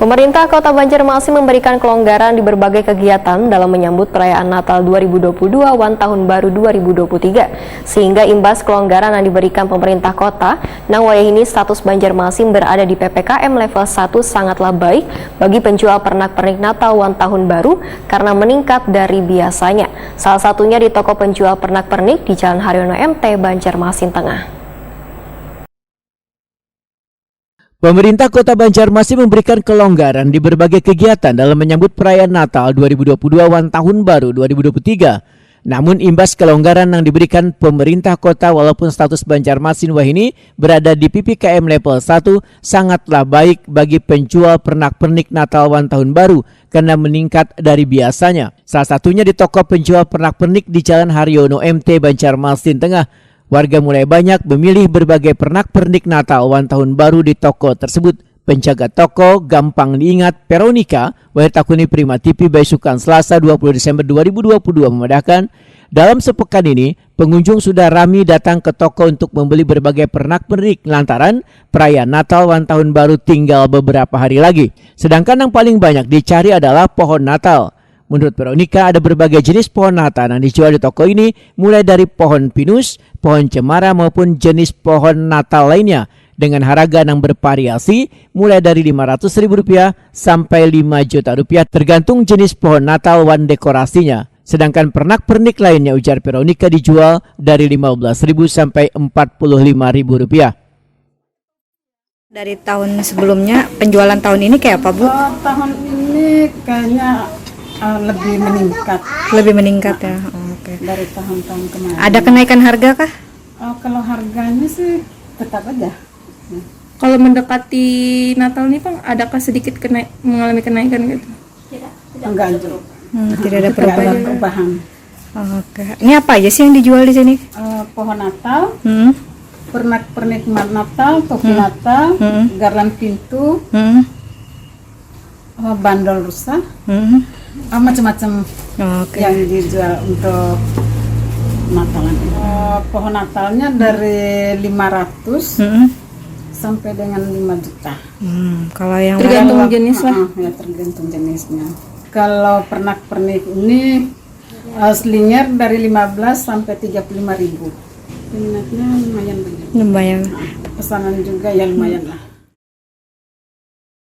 Pemerintah Kota Banjarmasin memberikan kelonggaran di berbagai kegiatan dalam menyambut perayaan Natal 2022 wan Tahun Baru 2023. Sehingga imbas kelonggaran yang diberikan pemerintah kota, nang wayahini status Banjarmasin berada di PPKM level 1 sangatlah baik bagi penjual pernak-pernik Natal wan Tahun Baru karena meningkat dari biasanya. Salah satunya di toko penjual pernak-pernik di Jalan Haryono MT, Banjarmasin Tengah. Pemerintah Kota Banjarmasin memberikan kelonggaran di berbagai kegiatan dalam menyambut perayaan Natal 2022 wan Tahun Baru 2023. Namun imbas kelonggaran yang diberikan pemerintah kota walaupun status Banjarmasin wahini berada di PPKM level 1 sangatlah baik bagi penjual pernak-pernik Natal wan Tahun Baru karena meningkat dari biasanya. Salah satunya di toko penjual pernak-pernik di Jalan Haryono MT, Banjarmasin Tengah. Warga mulai banyak memilih berbagai pernak-pernik Natal wan Tahun Baru di toko tersebut. Penjaga toko gampang diingat Veronica, Wairtakuni Prima TV Baisukan Selasa 20 Desember 2022 memedahkan, dalam sepekan ini pengunjung sudah ramai datang ke toko untuk membeli berbagai pernak-pernik lantaran perayaan Natal wan Tahun Baru tinggal beberapa hari lagi. Sedangkan yang paling banyak dicari adalah pohon Natal. Menurut Veronica, ada berbagai jenis pohon Natal yang dijual di toko ini, mulai dari pohon pinus, pohon cemara maupun jenis pohon Natal lainnya dengan harga yang bervariasi mulai dari Rp500.000 sampai Rp5 juta tergantung jenis pohon Natal wan dekorasinya. Sedangkan pernak-pernik lainnya, ujar Veronica, dijual dari Rp15.000 sampai Rp45.000. Dari tahun sebelumnya, penjualan tahun ini kayak apa, Bu? Tahun ini kayaknya lebih meningkat. Lebih meningkat ya. Oke. Dari tahun-tahun kemarin. Ada kenaikan harga kah? Kalau harganya sih tetap aja. Kalau mendekati Natal nih, Bang, adakah sedikit mengalami kenaikan gitu? Enggak juga. Tidak ada Tidak ada perubahan. perubahan. Oke. Ini apa aja sih yang dijual di sini? Pohon Natal, Hmm. pernak-pernik Natal, topi Natal, garland pintu, bandol rusa, macam-macam Oke. yang dijual untuk Natalan. Pohon Natalnya dari 500 sampai dengan 5 juta. Kalau yang Tergantung jenis lah. Ya, tergantung jenisnya. Kalau pernak-pernik ini slinger dari 15 sampai 35.000. Minatnya lumayan banyak. lumayan. Pesanan juga ya lumayan lah.